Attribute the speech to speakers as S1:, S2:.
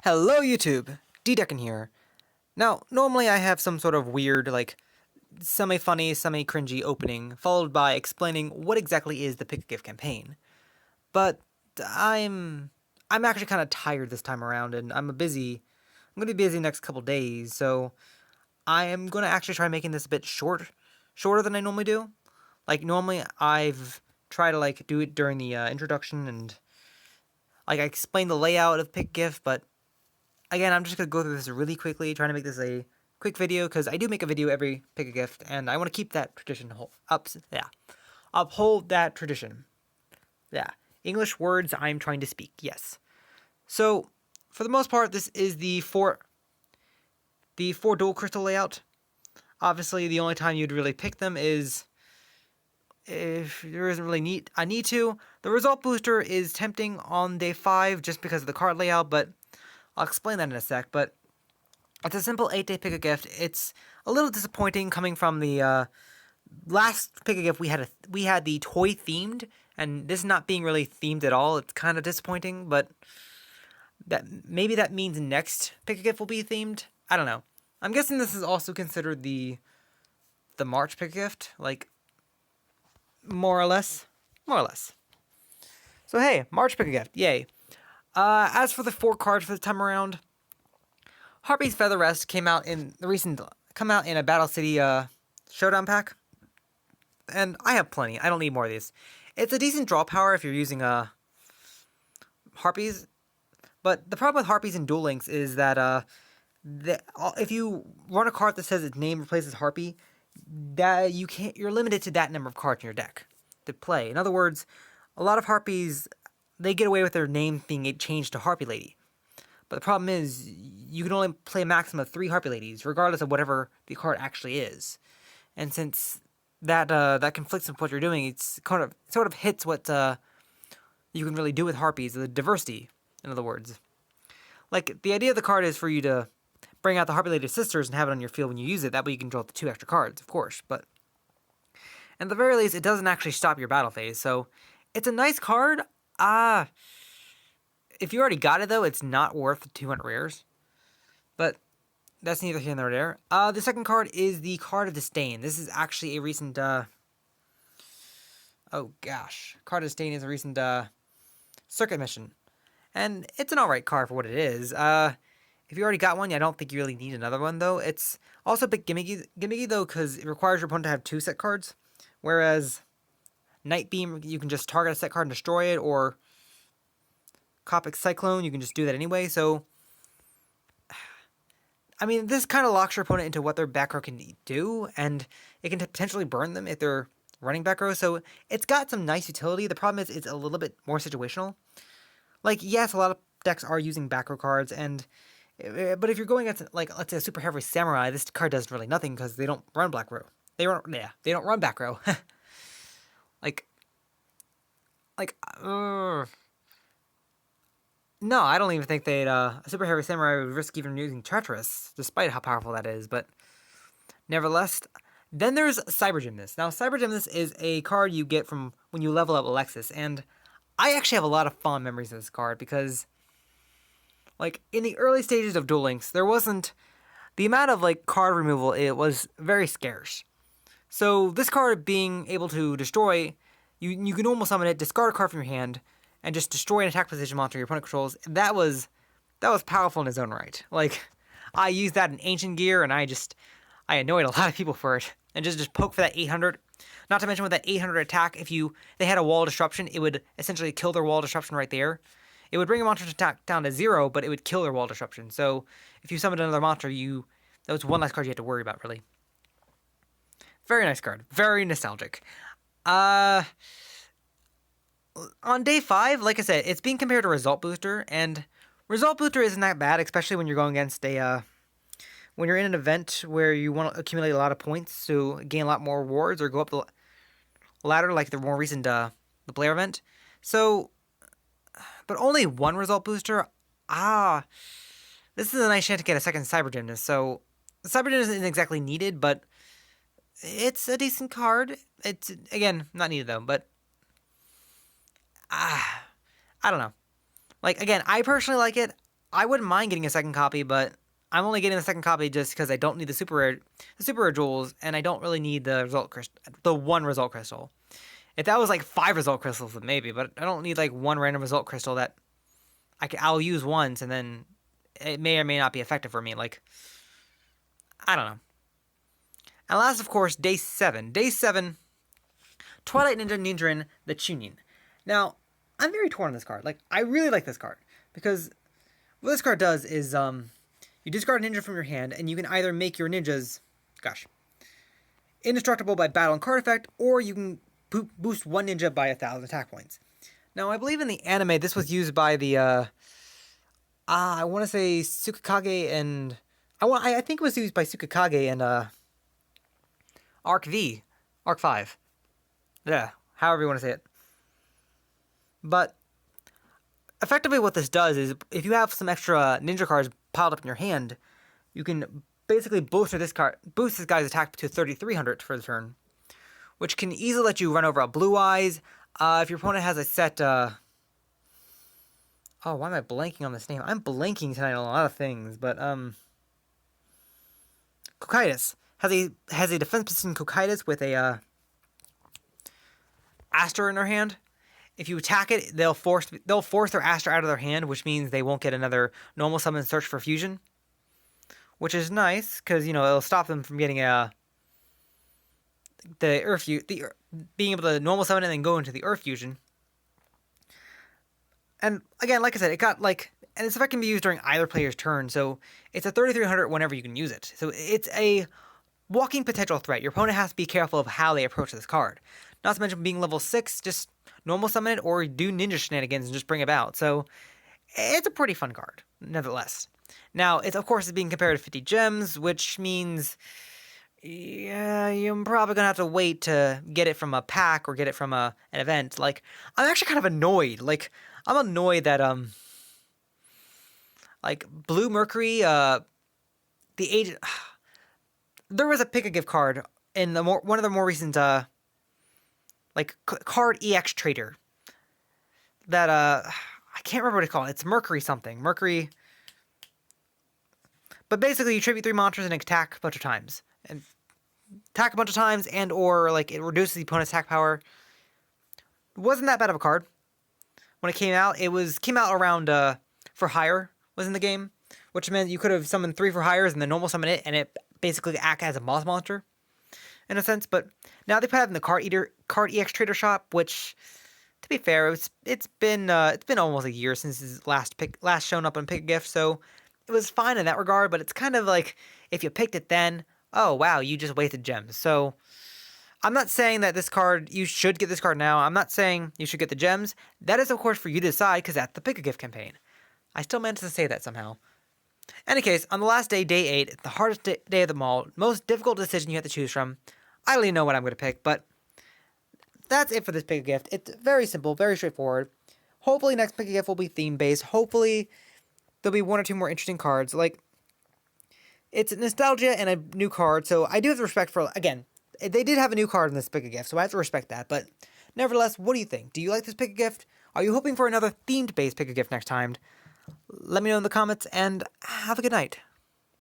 S1: Hello YouTube, D-Decken here. Now, normally I have some sort of weird, semi-funny, semi-cringy opening, followed by explaining what exactly is the Pick-a-Gift campaign. But I'm actually kind of tired this time around, and I'm going to be busy the next couple days, so I am going to actually try making this a bit shorter than I normally do. Like, normally I've tried to, do it during the introduction, and, I explain the layout of Pick-a-Gift, but again, I'm just going to go through this really quickly, trying to make this a quick video, because I do make a video every Pick-a-Gift, and I want to keep that tradition uphold that tradition. Yeah, English words I'm trying to speak, yes. So, for the most part, this is the four dual crystal layout. Obviously, the only time you'd really pick them is if there isn't really a need to. The result booster is tempting on day 5 just because of the card layout, but I'll explain that in a sec. But it's a simple 8-day Pick-a-Gift. It's a little disappointing coming from the last Pick-a-Gift we had the toy themed, and this not being really themed at all. It's kind of disappointing, but maybe that means next Pick-a-Gift will be themed. I don't know. I'm guessing this is also considered the March Pick-a-Gift, more or less. So hey, March Pick-a-Gift, yay. As for the 4 cards for this time around, Harpy's Feather Rest came out in a Battle City Showdown pack, and I have plenty. I don't need more of these. It's a decent draw power if you're using Harpies, but the problem with Harpies and Duel Links is that if you run a card that says its name replaces Harpy, that you're limited to that number of cards in your deck to play. In other words, a lot of Harpies, they get away with their name being changed to Harpy Lady. But the problem is, you can only play a maximum of 3 Harpy Ladies, regardless of whatever the card actually is. And since that conflicts with what you're doing, it sort of hits what you can really do with Harpies, the diversity, in other words. The idea of the card is for you to bring out the Harpy Lady sisters and have it on your field when you use it. That way you can draw the 2 extra cards, of course. But at the very least, it doesn't actually stop your battle phase, so it's a nice card. If you already got it, though, it's not worth 200 rares. But that's neither here nor there. The second card is the Card of Disdain. This is actually a recent, Card of Disdain is a recent, circuit mission. And it's an alright card for what it is. If you already got one, I don't think you really need another one, though. It's also a bit gimmicky though, because it requires your opponent to have 2 set cards. Whereas Night Beam, you can just target a set card and destroy it, or Copic Cyclone, you can just do that anyway, so I mean, this kind of locks your opponent into what their back row can do, and it can potentially burn them if they're running back row, so it's got some nice utility. The problem is it's a little bit more situational. Yes, a lot of decks are using back row cards, but if you're going against, let's say a super heavy samurai, this card does really nothing because they don't run back row. They don't run back row. No, I don't even think a super heavy samurai would risk even using Treacherous, despite how powerful that is, but nevertheless. Then there's Cyber Gymnast. Now, Cyber Gymnast is a card you get from when you level up Alexis, and I actually have a lot of fond memories of this card, because, in the early stages of Duel Links, there wasn't the amount of, card removal, it was very scarce. So, this card being able to destroy, you can normal summon it, discard a card from your hand, and just destroy an attack position monster your opponent controls. That was powerful in its own right. I used that in Ancient Gear, and I annoyed a lot of people for it. And just poke for that 800. Not to mention with that 800 attack, if they had a wall disruption, it would essentially kill their wall disruption right there. It would bring a monster's attack down to 0, but it would kill their wall disruption. So if you summoned another monster, that was one less card you had to worry about, really. Very nice card. Very nostalgic. On day 5, like I said, it's being compared to Result Booster, and Result Booster isn't that bad, especially when you're going against when you're in an event where you want to accumulate a lot of points to gain a lot more rewards or go up the ladder, like the more recent the Blair event. So, but only 1 Result Booster. This is a nice chance to get a second Cyber Gymnast. So, the Cyber Gymnast isn't exactly needed, but it's a decent card. It's, again, not needed though, but I don't know. Again, I personally like it. I wouldn't mind getting a second copy, but I'm only getting the second copy just because I don't need the super rare jewels, and I don't really need the result crystal, the one result crystal. If that was like 5 result crystals, then maybe, but I don't need like one random result crystal that I'll use once and then it may or may not be effective for me. Like, I don't know. And last, of course, day 7. Day 7, Twilight Ninja Ninjarin the Chunin. Now, I'm very torn on this card. Like, I really like this card because what this card does is you discard a ninja from your hand and you can either make your ninjas, indestructible by battle and card effect, or you can boost one ninja by 1,000 attack points. Now, I believe in the anime this was used by the I want to say Sukakage and I think it was used by Sukakage and Arc 5. Yeah, however you want to say it. But effectively what this does is if you have some extra ninja cards piled up in your hand, you can basically boost this guy's attack to 3,300 for the turn, which can easily let you run over a Blue Eyes. If your opponent has a set oh, why am I blanking on this name? I'm blanking tonight on a lot of things, but Cocytus has a defense position Cocytus with a Aster in their hand. If you attack it, they'll force their Aster out of their hand, which means they won't get another normal summon search for fusion, which is nice because it'll stop them from getting being able to normal summon and then go into the Earth fusion. And again, like I said, and this effect can be used during either player's turn, so it's a 3,300 whenever you can use it. So it's a walking potential threat. Your opponent has to be careful of how they approach this card. Not to mention being level 6, just normal summon it or do ninja shenanigans and just bring it out. So it's a pretty fun card, nevertheless. Now, it's of course being compared to 50 gems, which means you're probably going to have to wait to get it from a pack or get it from an event. Like, I'm actually kind of annoyed. Like, I'm annoyed that, Blue Mercury, the agent... There was a pick-a-gift card in one of the more recent, card EX trader that, I can't remember what it's called. It's Mercury something. Mercury... But basically, you tribute 3 monsters and attack a bunch of times. And or, it reduces the opponent's attack power. It wasn't that bad of a card. When it came out, came out around, For Hire was in the game, which meant you could have summoned 3 For Hires and then normal summon it, and it basically act as a boss monster, in a sense. But now they put it in the card EX trader shop, which, to be fair, it's been almost a year since his last shown up on Pick a Gift, so it was fine in that regard. But it's kind of like if you picked it then, oh wow, you just wasted gems. So I'm not saying that this card, you should get this card now. I'm not saying you should get the gems. That is, of course, for you to decide, because that's the Pick a Gift campaign. I still managed to say that somehow. Any case, on the last day, day 8, it's the hardest day of them all, most difficult decision you have to choose from. I don't even know what I'm going to pick, but that's it for this Pick a Gift. It's very simple, very straightforward. Hopefully next Pick a Gift will be theme-based. Hopefully there'll be 1 or 2 more interesting cards. It's nostalgia and a new card, so I do have respect for, again, they did have a new card in this Pick a Gift, so I have to respect that. But nevertheless, what do you think? Do you like this Pick a Gift? Are you hoping for another themed-based Pick a Gift next time? Let me know in the comments, and have a good night.